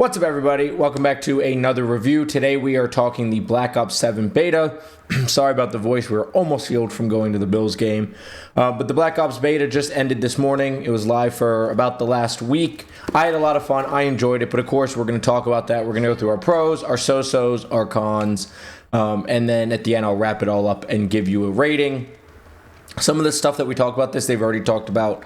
What's up, everybody? Welcome back to another review. Today we are talking the Black Ops 7 beta. Sorry about the voice. We were almost healed from going to the Bills game. But the Black Ops beta just ended this morning. It was live for about the last week. I had a lot of fun. I enjoyed it. But of course, we're going to talk about that. We're going to go through our pros, our so-sos, our cons. And then at the end, I'll wrap it all up and give you a rating. Some of the stuff that we talk about they've already talked about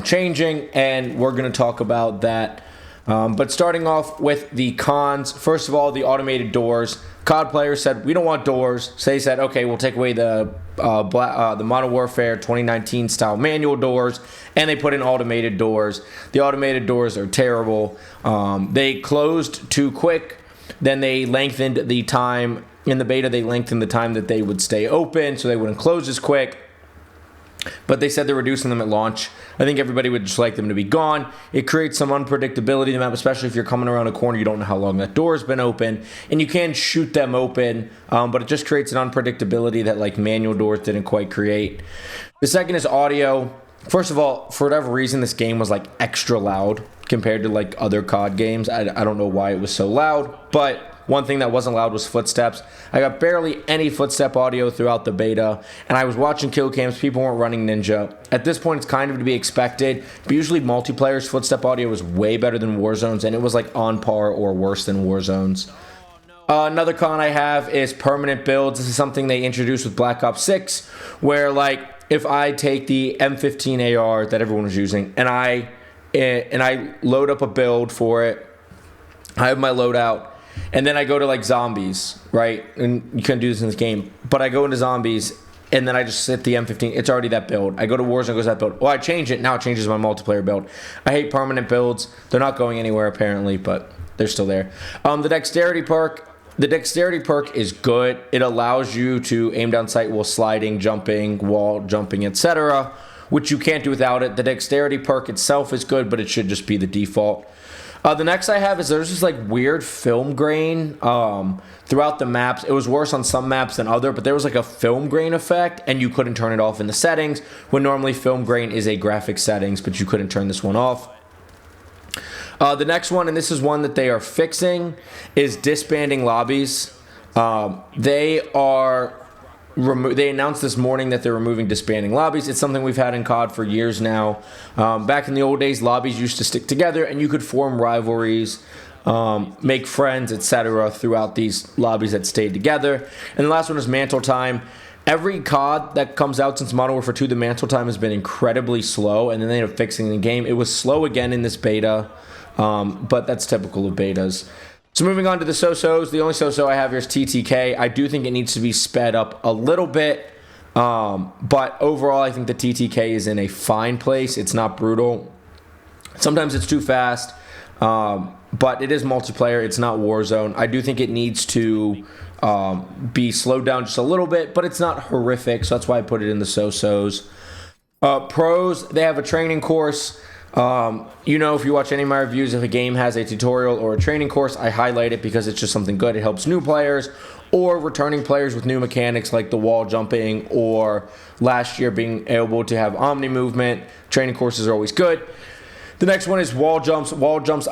changing. And we're going to talk about that. But starting off with the cons, first of all, the automated doors. COD players said, we don't want doors. So they said, okay, we'll take away the Modern Warfare 2019 style manual doors, and they put in automated doors. The automated doors are terrible. They closed too quick. Then they lengthened the time. In the beta, they lengthened the time that they would stay open, so they wouldn't close as quick. But they said they're reducing them at launch. I think everybody would just like them to be gone. It creates some unpredictability in the map, especially if you're coming around a corner, you don't know how long that door's been open. And you can shoot them open, but it just creates an unpredictability that like manual doors didn't quite create. The second is audio. First of all, for whatever reason, this game was like extra loud compared to like other COD games. I don't know why it was so loud, but one thing that wasn't loud was footsteps. I got barely any footstep audio throughout the beta, and I was watching kill cams. People weren't running Ninja. At this point, it's kind of to be expected, but usually multiplayer's footstep audio was way better than Warzone's, and it was like on par or worse than Warzone's. Another con I have is permanent builds. This is something they introduced with Black Ops 6, where like if I take the M15 AR that everyone was using, and I load up a build for it, I have my loadout, and then I go to like zombies, right? And you couldn't do this in this game. But I go into zombies, and then I just hit the M15. It's already that build. I go to Warzone, it goes that build. Oh, I change it. Now it changes my multiplayer build. I hate permanent builds. They're not going anywhere apparently, but they're still there. The dexterity perk. The dexterity perk is good. It allows you to aim down sight while sliding, jumping, wall jumping, etc., which you can't do without it. The dexterity perk itself is good, but it should just be the default. The next I have is there's this like weird film grain throughout the maps. It was worse on some maps than other, but there was like a film grain effect, and you couldn't turn it off in the settings, when normally film grain is a graphic settings, but you couldn't turn this one off. The next one, and this is one that they are fixing, is disbanding lobbies. They announced this morning that they're removing disbanding lobbies. It's something we've had in COD for years now. Back in the old days, lobbies used to stick together, and you could form rivalries, make friends, etc. throughout these lobbies that stayed together. And the last one is mantle time. Every COD that comes out since Modern Warfare 2, the mantle time has been incredibly slow, and then they ended up fixing the game. It was slow again in this beta, but that's typical of betas. So moving on to the so-sos, the only so-so I have here is TTK. I do think it needs to be sped up a little bit, but overall I think the TTK is in a fine place. It's not brutal. Sometimes it's too fast, but it is multiplayer. It's not Warzone. I do think it needs to be slowed down just a little bit, but it's not horrific, so that's why I put it in the so-sos. Pros, they have a training course. If you watch any of my reviews, if a game has a tutorial or a training course, I highlight it because it's just something good. It helps new players or returning players with new mechanics like the wall jumping, or last year being able to have omni movement. Training courses are always good. The next one is wall jumps. Wall jumps,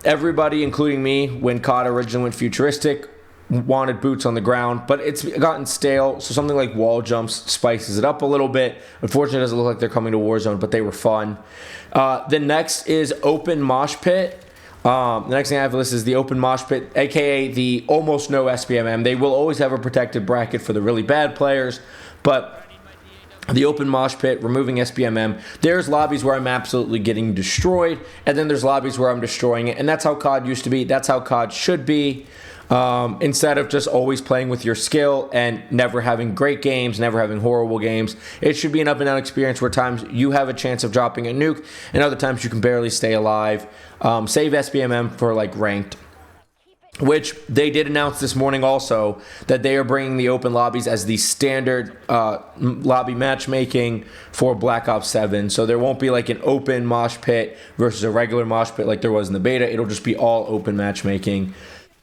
everybody, including me, when COD originally went futuristic, wanted boots on the ground, but it's gotten stale, so something like wall jumps spices it up a little bit. Unfortunately, it doesn't look like they're coming to Warzone, but they were fun. The next is open mosh pit. The next thing I have listed is the open mosh pit, aka the almost no SPMM. They will always have a protected bracket for the really bad players, but the open mosh pit, removing SPMM, there's lobbies where I'm absolutely getting destroyed, and then there's lobbies where I'm destroying it, and that's how COD used to be. That's how COD should be. Instead of just always playing with your skill and never having great games, never having horrible games, it should be an up and down experience where times you have a chance of dropping a nuke and other times you can barely stay alive. Save SPMM for like ranked, which they did announce this morning also that they are bringing the open lobbies as the standard lobby matchmaking for Black Ops 7. So there won't be like an open mosh pit versus a regular mosh pit like there was in the beta. It'll just be all open matchmaking.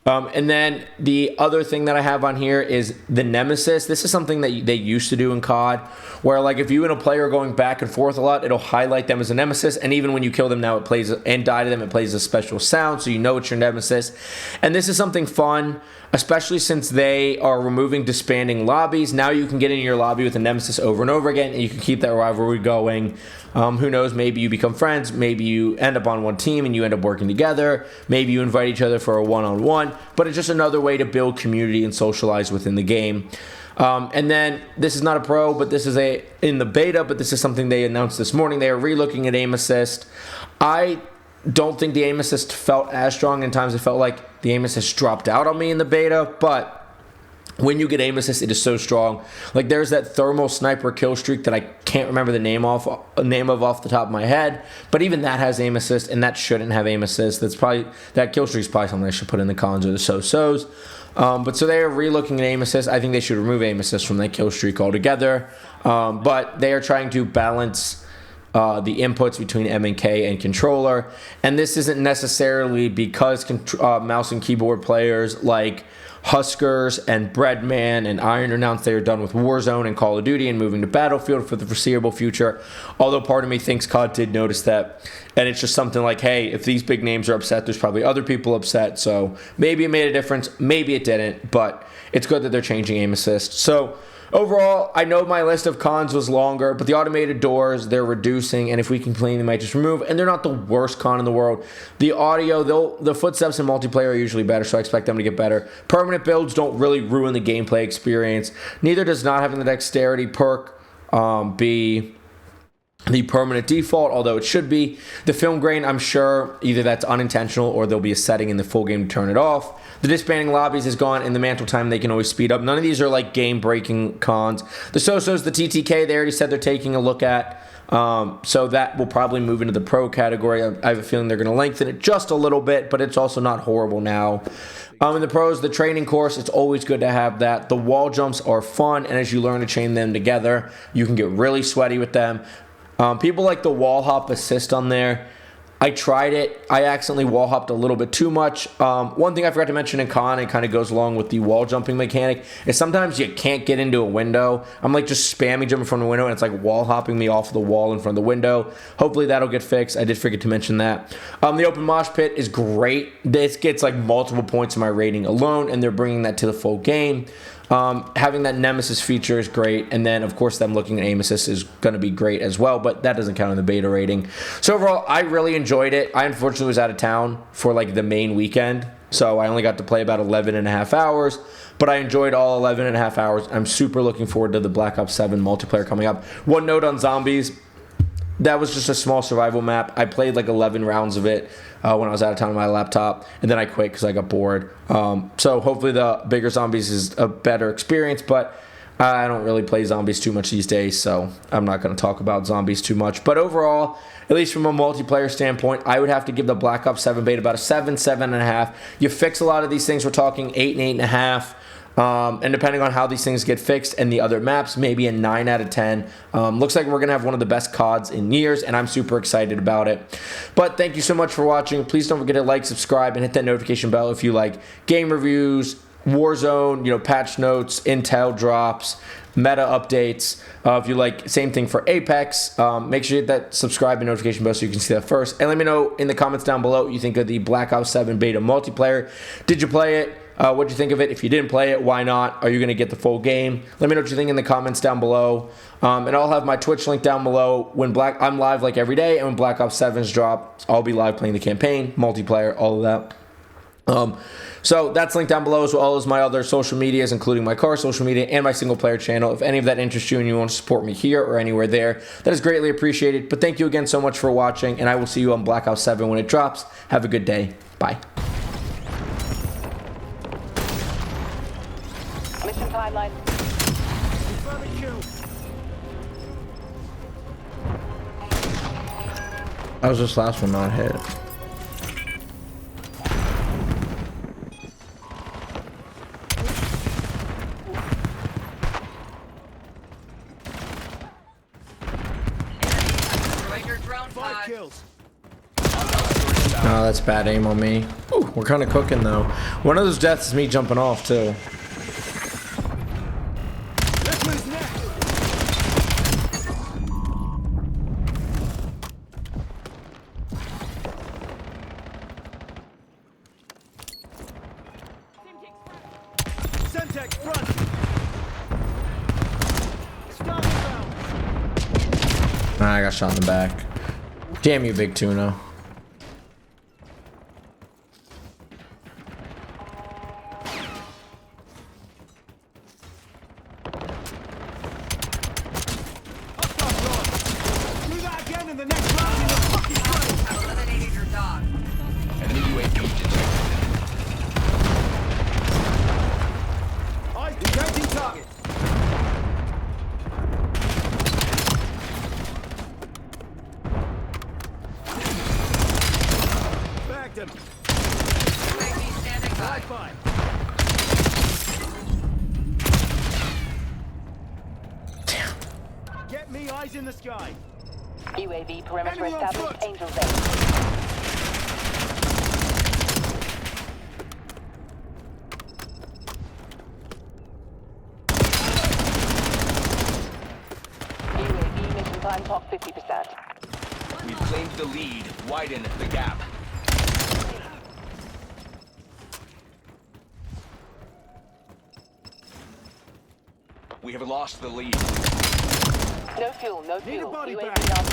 And then the other thing that I have on here is the Nemesis. This is something that they used to do in COD, where like if you and a player are going back and forth a lot, it'll highlight them as a Nemesis. And even when you kill them now, it plays and die to them, it plays a special sound, so you know it's your Nemesis. And this is something fun, especially since they are removing disbanding lobbies. Now you can get in your lobby with a Nemesis over and over again, and you can keep that rivalry going. Who knows, maybe you become friends, maybe you end up on one team and you end up working together, maybe you invite each other for a one-on-one, but it's just another way to build community and socialize within the game. And then this is not a pro, but this is in the beta, but this is something they announced this morning. They are relooking at aim assist. I don't think the aim assist felt as strong. In times it felt like the aim assist dropped out on me in the beta, but when you get aim assist, it is so strong. Like there's that thermal sniper kill streak that I can't remember the name of off the top of my head, but even that has aim assist, and that shouldn't have aim assist. That kill streak is probably something I should put in the cons or the so-sos. But so they are relooking at aim assist. I think they should remove aim assist from that kill streak altogether. But they are trying to balance the inputs between M and K and controller, and this isn't necessarily because mouse and keyboard players like Huskers and Breadman and Iron announced they are done with Warzone and Call of Duty and moving to Battlefield for the foreseeable future. Although part of me thinks COD did notice that, and it's just something like, hey, if these big names are upset, there's probably other people upset, so maybe it made a difference, maybe it didn't, but it's good that they're changing aim assist. So overall, I know my list of cons was longer, but the automated doors, they're reducing, and if we complain, they might just remove, and they're not the worst con in the world. The audio, the footsteps in multiplayer are usually better, so I expect them to get better. Permanent builds don't really ruin the gameplay experience. Neither does not having the dexterity perk be the permanent default, although it should be. The film grain, I'm sure either that's unintentional or there'll be a setting in the full game to turn it off. The disbanding lobbies is gone. In the mantle time, they can always speed up. None of these are like game-breaking cons. The so-sos, the TTK, they already said they're taking a look at. So that will probably move into the pro category. I have a feeling they're going to lengthen it just a little bit, but it's also not horrible now. In the pros, the training course, it's always good to have that. The wall jumps are fun, and as you learn to chain them together, you can get really sweaty with them. People like the wall hop assist on there. I tried it. I accidentally wall hopped a little bit too much. One thing I forgot to mention in con, it kind of goes along with the wall jumping mechanic, is sometimes you can't get into a window. I'm like just spamming jumping from the window, and it's like wall hopping me off the wall in front of the window. Hopefully that'll get fixed. I did forget to mention that. The open mosh pit is great. This gets like multiple points in my rating alone, and they're bringing that to the full game. Having that Nemesis feature is great, and then of course them looking at aim assist is going to be great as well, but that doesn't count in the beta rating. So overall, I really enjoyed it. I unfortunately was out of town for like the main weekend, so I only got to play about 11 and a half hours, but I enjoyed all 11 and a half hours. I'm super looking forward to the Black Ops 7 multiplayer coming up. One note on zombies, that was just a small survival map. I played like 11 rounds of it when I was out of town on my laptop, and then I quit because I got bored. So hopefully the bigger zombies is a better experience, but I don't really play zombies too much these days, so I'm not going to talk about zombies too much. But overall, at least from a multiplayer standpoint, I would have to give the Black Ops 7 beta about a 7, 7.5. You fix a lot of these things, we're talking 8 and 8.5. And depending on how these things get fixed and the other maps, maybe a 9 out of 10. Looks like we're going to have one of the best CODs in years, and I'm super excited about it. But thank you so much for watching. Please don't forget to like, subscribe, and hit that notification bell if you like game reviews, Warzone, patch notes, intel drops, meta updates. If you like, same thing for Apex. Make sure you hit that subscribe and notification bell so you can see that first. And let me know in the comments down below what you think of the Black Ops 7 beta multiplayer. Did you play it? What'd you think of it? If you didn't play it, why not? Are you going to get the full game? Let me know what you think in the comments down below. And I'll have my Twitch link down below. I'm live like every day, and when Black Ops 7's drop, I'll be live playing the campaign, multiplayer, all of that. So that's linked down below, as well as my other social medias, including my car social media and my single player channel. If any of that interests you and you want to support me here or anywhere there, that is greatly appreciated. But thank you again so much for watching, and I will see you on Black Ops 7 when it drops. Have a good day. Bye. Mission timeline. I was just last one not hit. Kills. No, that's bad aim on me. Ooh, We're kind of cooking, though. One of those deaths is me jumping off, too. I got shot in the back. Damn you, big tuna. Get me eyes in the sky. UAV perimeter established. Angel Base. UAV mission time top 50%. We've claimed the lead. Widen the gap. We have lost the lead. No fuel, no fuel. body UAV bag.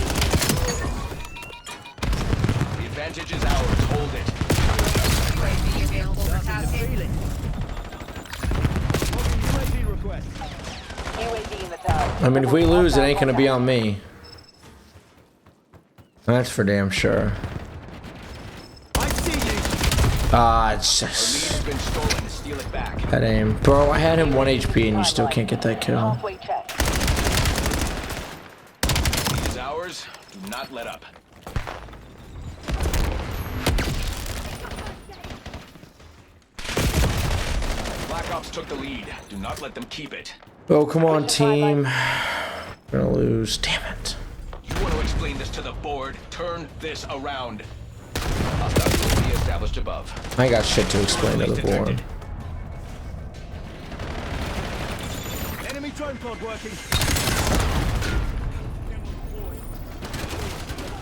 The advantage is ours. Hold it. UAV available for tasking. UAV request. UAV in the tower. I mean, if we lose, it ain't gonna be on me. That's for damn sure. I see you. Ah, it's Our lead just has been stolen. Steal it back. that aim. Bro, I had him 1 HP and you still can't get that kill. Halfway check. Lead is ours. Do not let up. Black Ops took the lead. Do not let them keep it. Oh, come on, team. We're gonna lose. Damn it. You want to explain this to the board? Turn this around. Hostile UAV established above. I ain't got shit to explain to the board. Enemy drone pod working.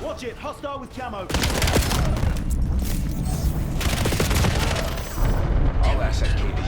Watch it. Hostile with camo. All asset KPIs